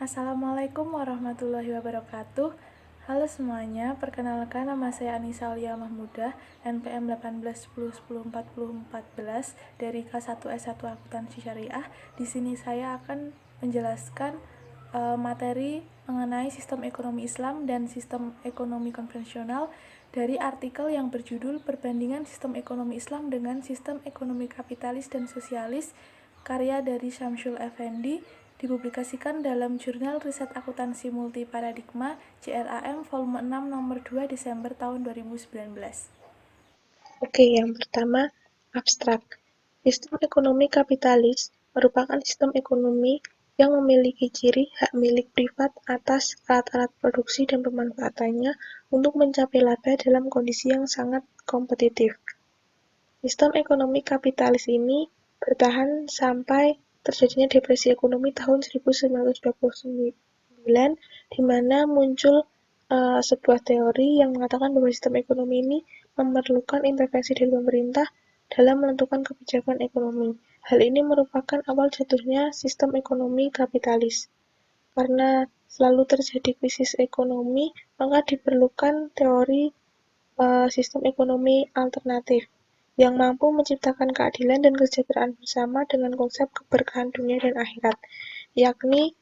Assalamualaikum warahmatullahi wabarakatuh. Halo semuanya, perkenalkan nama saya Anissa Aulia Mahmudah, NPM 1810104014 dari K1S1 Akuntansi Syariah. Di sini saya akan menjelaskan materi mengenai sistem ekonomi Islam dan sistem ekonomi konvensional dari artikel yang berjudul Perbandingan Sistem Ekonomi Islam dengan Sistem Ekonomi Kapitalis dan Sosialis, karya dari Syamsul Effendi, dipublikasikan dalam Jurnal Riset Akuntansi Multi Paradigma JRAM volume 6 nomor 2 Desember tahun 2019. Oke, yang pertama, abstrak. Sistem ekonomi kapitalis merupakan sistem ekonomi yang memiliki ciri hak milik privat atas alat-alat produksi dan pemanfaatannya untuk mencapai laba dalam kondisi yang sangat kompetitif. Sistem ekonomi kapitalis ini bertahan sampai terjadinya depresi ekonomi tahun 1929, di mana muncul sebuah teori yang mengatakan bahwa sistem ekonomi ini memerlukan intervensi dari pemerintah dalam menentukan kebijakan ekonomi. Hal ini merupakan awal jatuhnya sistem ekonomi kapitalis. Karena selalu terjadi krisis ekonomi, maka diperlukan teori sistem ekonomi alternatif yang mampu menciptakan keadilan dan kesejahteraan bersama dengan konsep keberkahan dunia dan akhirat, yakni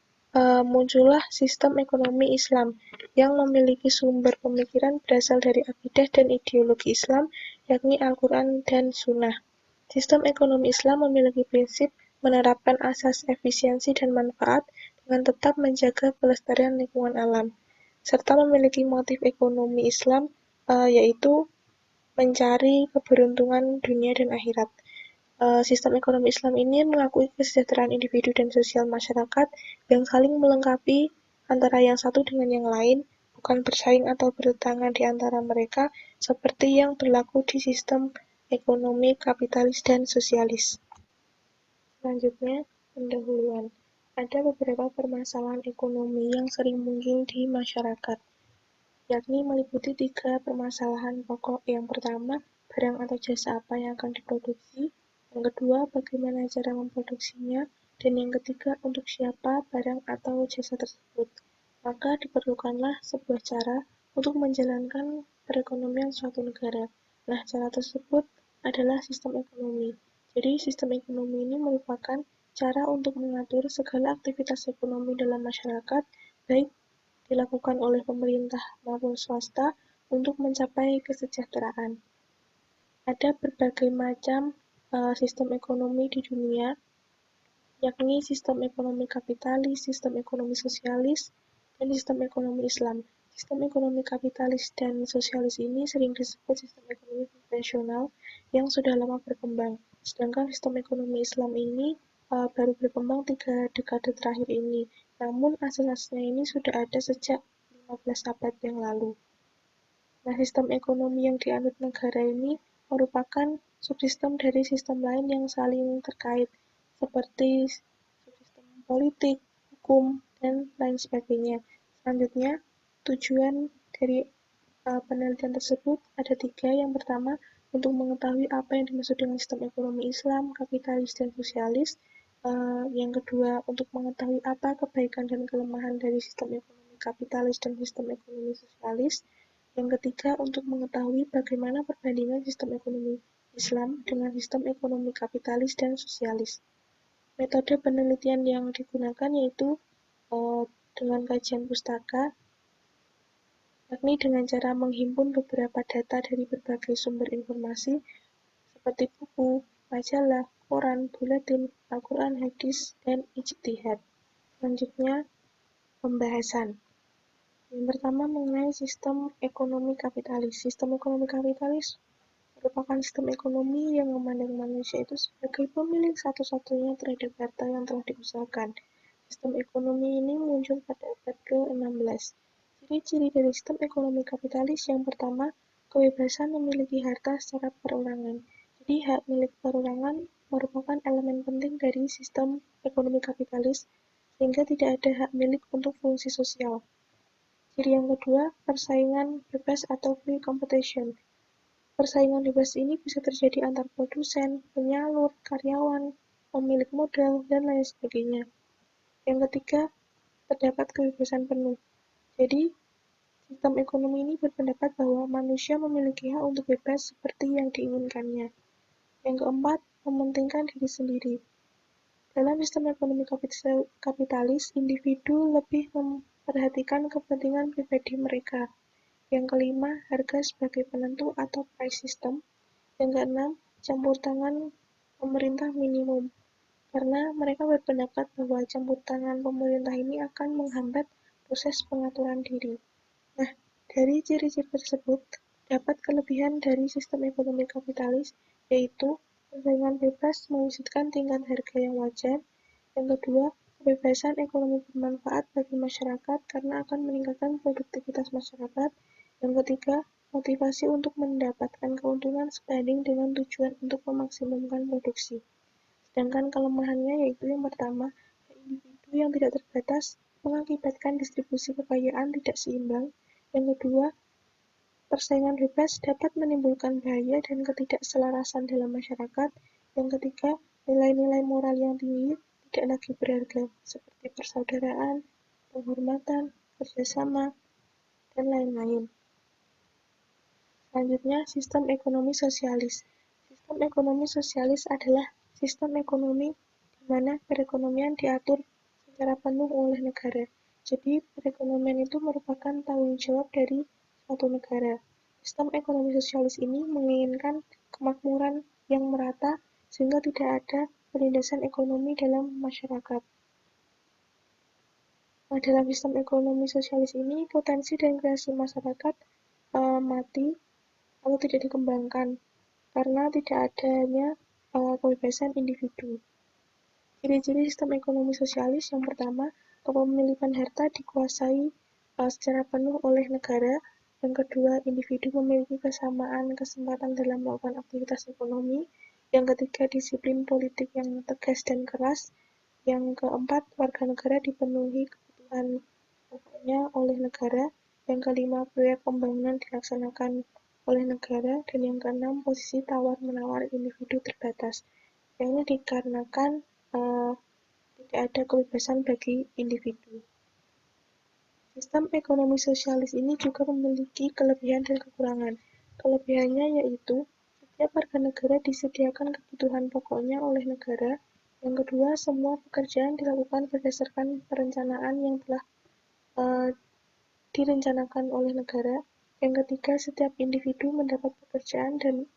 muncullah sistem ekonomi Islam yang memiliki sumber pemikiran berasal dari akidah dan ideologi Islam, yakni Al-Quran dan Sunnah. Sistem ekonomi Islam memiliki prinsip menerapkan asas efisiensi dan manfaat dengan tetap menjaga pelestarian lingkungan alam, serta memiliki motif ekonomi Islam yaitu mencari keberuntungan dunia dan akhirat. Sistem ekonomi Islam ini mengakui kesejahteraan individu dan sosial masyarakat yang saling melengkapi antara yang satu dengan yang lain, bukan bersaing atau bertentangan di antara mereka, seperti yang berlaku di sistem ekonomi kapitalis dan sosialis. Selanjutnya, pendahuluan. Ada beberapa permasalahan ekonomi yang sering muncul di masyarakat, yakni meliputi 3 permasalahan pokok. Yang pertama, barang atau jasa apa yang akan diproduksi, yang kedua, bagaimana cara memproduksinya, dan yang ketiga, untuk siapa barang atau jasa tersebut. Maka diperlukanlah sebuah cara untuk menjalankan perekonomian suatu negara. Nah, cara tersebut adalah sistem ekonomi. Jadi, sistem ekonomi ini merupakan cara untuk mengatur segala aktivitas ekonomi dalam masyarakat, baik dilakukan oleh pemerintah maupun swasta untuk mencapai kesejahteraan. Ada berbagai macam sistem ekonomi di dunia, yakni sistem ekonomi kapitalis, sistem ekonomi sosialis, dan sistem ekonomi Islam. Sistem ekonomi kapitalis dan sosialis ini sering disebut sistem ekonomi konvensional yang sudah lama berkembang. Sedangkan sistem ekonomi Islam ini baru berkembang 3 dekade terakhir ini. Namun asas-asasnya ini sudah ada sejak 15 abad yang lalu. Nah, sistem ekonomi yang dianut negara ini merupakan subsistem dari sistem lain yang saling terkait, seperti subsistem politik, hukum, dan lain sebagainya. Selanjutnya, tujuan dari penelitian tersebut ada 3. Yang pertama, untuk mengetahui apa yang dimaksud dengan sistem ekonomi Islam, kapitalis, dan sosialis. Yang kedua, untuk mengetahui apa kebaikan dan kelemahan dari sistem ekonomi kapitalis dan sistem ekonomi sosialis. Yang ketiga, untuk mengetahui bagaimana perbandingan sistem ekonomi Islam dengan sistem ekonomi kapitalis dan sosialis. Metode penelitian yang digunakan yaitu dengan kajian pustaka, yakni dengan cara menghimpun beberapa data dari berbagai sumber informasi seperti buku, majalah, koran, buletin, Al-Quran, hadis, dan ijtihad. Selanjutnya, pembahasan. Yang pertama mengenai sistem ekonomi kapitalis. Sistem ekonomi kapitalis merupakan sistem ekonomi yang memandang manusia itu sebagai pemilik satu-satunya terhadap harta yang telah diusahakan. Sistem ekonomi ini muncul pada abad ke-16. Ciri-ciri dari sistem ekonomi kapitalis yang pertama, kebebasan memiliki harta secara perorangan. Jadi hak milik perorangan merupakan elemen penting dari sistem ekonomi kapitalis, sehingga tidak ada hak milik untuk fungsi sosial. Ciri yang kedua, persaingan bebas atau free competition. Persaingan bebas ini bisa terjadi antar produsen, penyalur, karyawan, pemilik modal, dan lain sebagainya. Yang ketiga, terdapat kebebasan penuh. Jadi, sistem ekonomi ini berpendapat bahwa manusia memiliki hak untuk bebas seperti yang diinginkannya. Yang keempat, mementingkan diri sendiri. Dalam sistem ekonomi kapitalis, individu lebih memperhatikan kepentingan pribadi mereka. Yang kelima, harga sebagai penentu atau price system. Yang keenam, campur tangan pemerintah minimum. Karena mereka berpendapat bahwa campur tangan pemerintah ini akan menghambat proses pengaturan diri. Nah, dari ciri-ciri tersebut, dapat kelebihan dari sistem ekonomi kapitalis, yaitu persaingan bebas mewujudkan tingkat harga yang wajar. Yang kedua, kebebasan ekonomi bermanfaat bagi masyarakat karena akan meningkatkan produktivitas masyarakat. Yang ketiga, motivasi untuk mendapatkan keuntungan sebanding dengan tujuan untuk memaksimumkan produksi. Sedangkan kelemahannya yaitu yang pertama, individu yang tidak terbatas mengakibatkan distribusi kekayaan tidak seimbang. Yang kedua, persaingan bebas dapat menimbulkan bahaya dan ketidakselarasan dalam masyarakat. Yang ketiga, nilai-nilai moral yang tinggi tidak lagi berharga, seperti persaudaraan, penghormatan, kerjasama, dan lain-lain. Selanjutnya, sistem ekonomi sosialis. Sistem ekonomi sosialis adalah sistem ekonomi di mana perekonomian diatur secara penuh oleh negara. Jadi, perekonomian itu merupakan tanggung jawab dari suatu negara. Sistem ekonomi sosialis ini menginginkan kemakmuran yang merata sehingga tidak ada penindasan ekonomi dalam masyarakat. Nah, dalam sistem ekonomi sosialis ini, potensi dan kreasi masyarakat mati atau tidak dikembangkan karena tidak adanya kebebasan individu. Ciri-ciri sistem ekonomi sosialis yang pertama, kepemilikan harta dikuasai secara penuh oleh negara. Yang kedua, individu memiliki kesamaan kesempatan dalam melakukan aktivitas ekonomi. Yang ketiga, disiplin politik yang tegas dan keras. Yang keempat, warga negara dipenuhi kebutuhan pokoknya oleh negara. Yang kelima, proyek pembangunan dilaksanakan oleh negara. Dan yang keenam, posisi tawar-menawar individu terbatas. Yang ini dikarenakan tidak ada kebebasan bagi individu. Sistem ekonomi sosialis ini juga memiliki kelebihan dan kekurangan. Kelebihannya yaitu setiap warga negara disediakan kebutuhan pokoknya oleh negara. Yang kedua, semua pekerjaan dilakukan berdasarkan perencanaan yang telah direncanakan oleh negara. Yang ketiga, setiap individu mendapat pekerjaan dan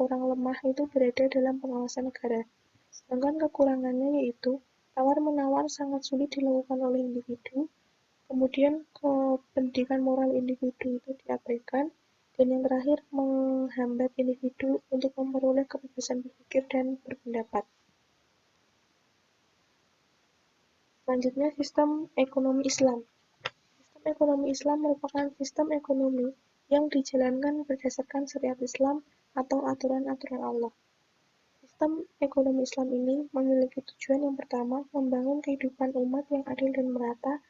orang lemah itu berada dalam pengawasan negara. Sedangkan kekurangannya yaitu tawar-menawar sangat sulit dilakukan oleh individu, kemudian pendidikan moral individu itu diabaikan, dan yang terakhir menghambat individu untuk memperoleh kebebasan berpikir dan berpendapat. Selanjutnya, sistem ekonomi Islam. Sistem ekonomi Islam merupakan sistem ekonomi yang dijalankan berdasarkan syariat Islam atau aturan-aturan Allah. Sistem ekonomi Islam ini memiliki tujuan yang pertama, membangun kehidupan umat yang adil dan merata,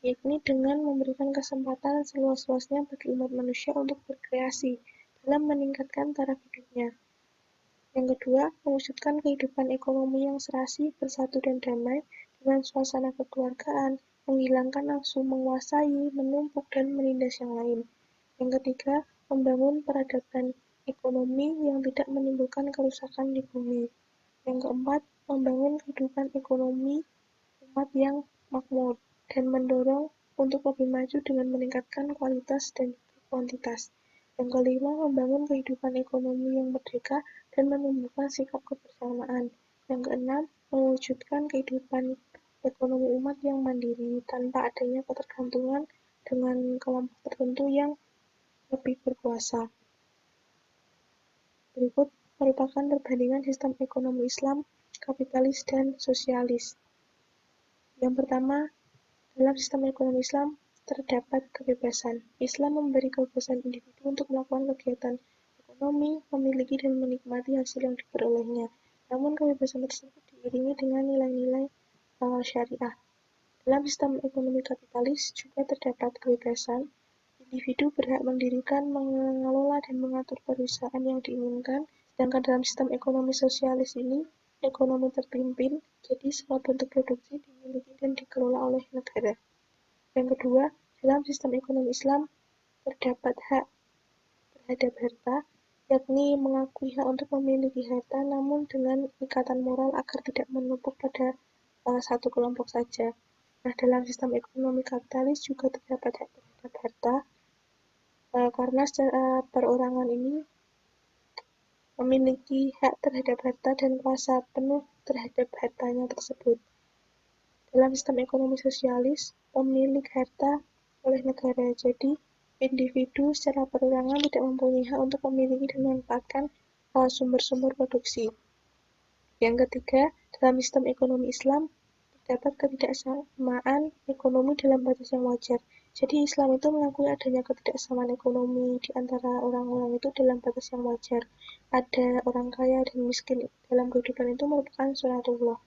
yakni dengan memberikan kesempatan seluas-luasnya bagi umat manusia untuk berkreasi dalam meningkatkan taraf hidupnya. Yang kedua, mewujudkan kehidupan ekonomi yang serasi, bersatu dan damai dengan suasana kekeluargaan, menghilangkan nafsu menguasai, menumpuk dan menindas yang lain. Yang ketiga, membangun peradaban ekonomi yang tidak menimbulkan kerusakan di bumi. Yang keempat, membangun kehidupan ekonomi umat yang makmur dan mendorong untuk lebih maju dengan meningkatkan kualitas dan kuantitas. Yang kelima, membangun kehidupan ekonomi yang merdeka dan menumbuhkan sikap kebersamaan. Yang keenam, mewujudkan kehidupan ekonomi umat yang mandiri tanpa adanya ketergantungan dengan kelompok tertentu yang lebih berkuasa. Berikut merupakan perbandingan sistem ekonomi Islam, kapitalis, dan sosialis. Yang pertama, dalam sistem ekonomi Islam terdapat kebebasan. Islam memberi kebebasan individu untuk melakukan kegiatan ekonomi, memiliki dan menikmati hasil yang diperolehnya. Namun kebebasan tersebut diiringi dengan nilai-nilai syariah. Dalam sistem ekonomi kapitalis juga terdapat kebebasan. Individu berhak mendirikan, mengelola, dan mengatur perusahaan yang diinginkan. Sedangkan dalam sistem ekonomi sosialis ini, ekonomi terpimpin, jadi semua bentuk produksi dimiliki dan dikelola oleh negara. Yang kedua, dalam sistem ekonomi Islam terdapat hak terhadap harta, yakni mengakui hak untuk memiliki harta namun dengan ikatan moral agar tidak menumpuk pada satu kelompok saja. Nah, dalam sistem ekonomi kapitalis juga terdapat hak terhadap harta, karena secara perorangan ini memiliki hak terhadap harta dan kuasa penuh terhadap hartanya tersebut. Dalam sistem ekonomi sosialis, pemilik harta oleh negara, jadi individu secara perorangan tidak mempunyai hak untuk memiliki dan memanfaatkan sumber-sumber produksi. Yang ketiga, dalam sistem ekonomi Islam terdapat ketidaksamaan ekonomi dalam batas yang wajar. Jadi Islam itu mengakui adanya ketidaksamaan ekonomi di antara orang-orang itu dalam batas yang wajar. Ada orang kaya dan miskin dalam kehidupan itu merupakan sunatullah.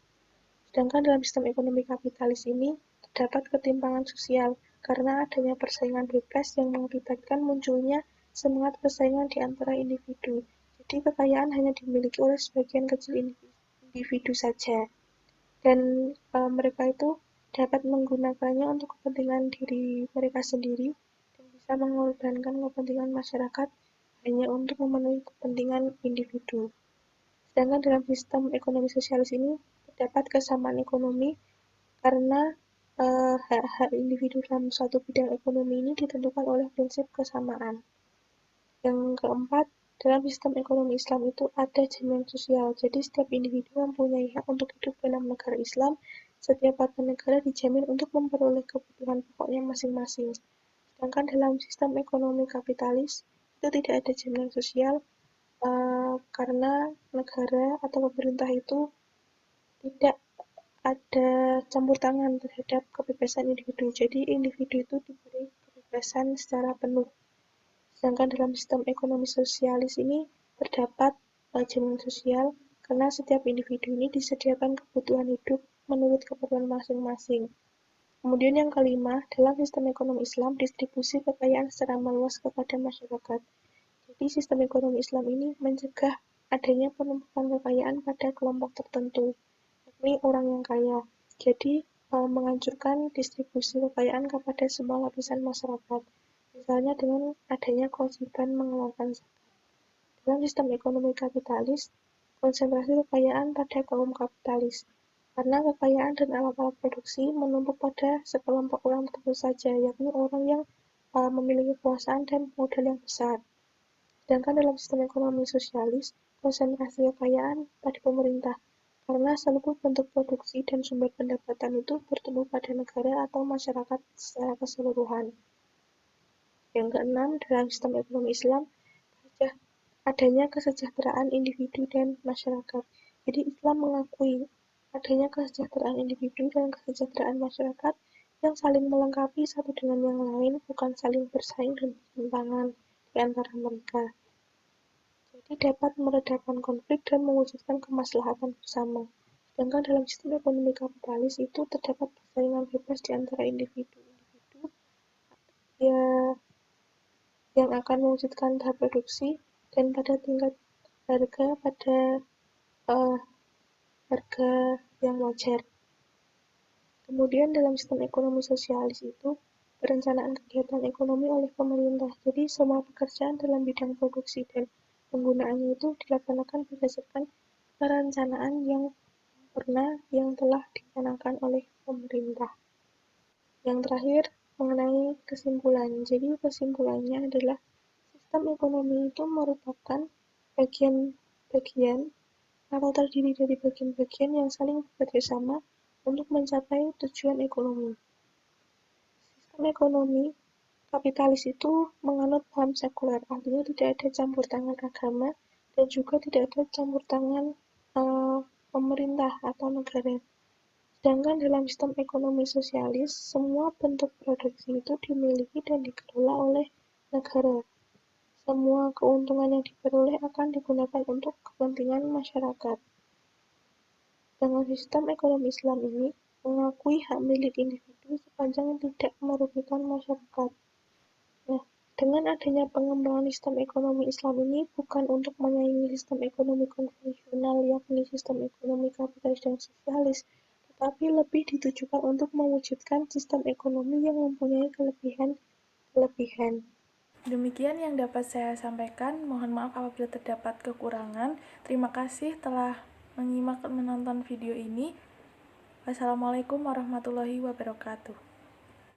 Sedangkan dalam sistem ekonomi kapitalis ini terdapat ketimpangan sosial karena adanya persaingan bebas yang mengakibatkan munculnya semangat persaingan di antara individu. Jadi kekayaan hanya dimiliki oleh sebagian kecil individu saja. Dan mereka itu dapat menggunakannya untuk kepentingan diri mereka sendiri dan bisa mengorbankan kepentingan masyarakat hanya untuk memenuhi kepentingan individu. Sedangkan dalam sistem ekonomi sosialis ini terdapat kesamaan ekonomi karena hak-hak individu dalam suatu bidang ekonomi ini ditentukan oleh prinsip kesamaan. Yang keempat, dalam sistem ekonomi Islam itu ada jaminan sosial. Jadi setiap individu mempunyai hak untuk hidup dalam negara Islam. Setiap warga negara dijamin untuk memperoleh kebutuhan pokoknya masing-masing. Sedangkan dalam sistem ekonomi kapitalis itu tidak ada jaminan sosial karena negara atau pemerintah itu tidak ada campur tangan terhadap kebebasan individu. Jadi individu itu diberi kebebasan secara penuh. Sedangkan dalam sistem ekonomi sosialis ini terdapat jaminan sosial karena setiap individu ini disediakan kebutuhan hidup menurut keperluan masing-masing. Kemudian yang kelima, dalam sistem ekonomi Islam distribusi kekayaan secara meluas kepada masyarakat. Jadi sistem ekonomi Islam ini mencegah adanya penumpukan kekayaan pada kelompok tertentu, yakni orang yang kaya. Jadi menghancurkan distribusi kekayaan kepada semua lapisan masyarakat. Misalnya dengan adanya kewajiban mengeluarkan zakat. Dalam sistem ekonomi kapitalis, konsentrasi kekayaan pada kaum kapitalis. Karena kekayaan dan alat-alat produksi menumpuk pada sekelompok orang tertentu saja, yakni orang yang memiliki kekuasaan dan modal yang besar. Sedangkan dalam sistem ekonomi sosialis, konsentrasi kekayaan pada pemerintah. Karena seluruh bentuk produksi dan sumber pendapatan itu bertumbuh pada negara atau masyarakat secara keseluruhan. Yang keenam, dalam sistem ekonomi Islam, adanya kesejahteraan individu dan masyarakat. Jadi Islam mengakui adanya kesejahteraan individu dan kesejahteraan masyarakat yang saling melengkapi satu dengan yang lain, bukan saling bersaing dan bertentangan di antara mereka. Jadi dapat meredakan konflik dan mewujudkan kemaslahatan bersama. Sedangkan dalam sistem ekonomi kapitalis itu terdapat persaingan bebas di antara individu-individu ya, yang akan mewujudkan tahap produksi dan pada tingkat harga pada harga yang wajar. Kemudian dalam sistem ekonomi sosialis itu perencanaan kegiatan ekonomi oleh pemerintah. Jadi semua pekerjaan dalam bidang produksi dan penggunaannya itu dilaksanakan berdasarkan perencanaan yang sempurna yang telah dicanangkan oleh pemerintah. Yang terakhir mengenai kesimpulan. Jadi kesimpulannya adalah sistem ekonomi itu merupakan bagian-bagian atau terdiri dari bagian-bagian yang saling bekerjasama untuk mencapai tujuan ekonomi. Sistem ekonomi kapitalis itu menganut paham sekuler, artinya tidak ada campur tangan agama dan juga tidak ada campur tangan pemerintah atau negara. Sedangkan dalam sistem ekonomi sosialis, semua bentuk produksi itu dimiliki dan dikelola oleh negara. Semua keuntungan yang diperoleh akan digunakan untuk kepentingan masyarakat. Dengan sistem ekonomi Islam ini mengakui hak milik individu sepanjang tidak merugikan masyarakat. Nah, Dengan adanya pengembangan sistem ekonomi Islam ini bukan untuk menyaingi sistem ekonomi konvensional yakni sistem ekonomi kapitalis dan sosialis, tetapi lebih ditujukan untuk mewujudkan sistem ekonomi yang mempunyai kelebihan-kelebihan. Demikian yang dapat saya sampaikan. Mohon maaf apabila terdapat kekurangan. Terima kasih telah menonton video ini. Wassalamualaikum warahmatullahi wabarakatuh.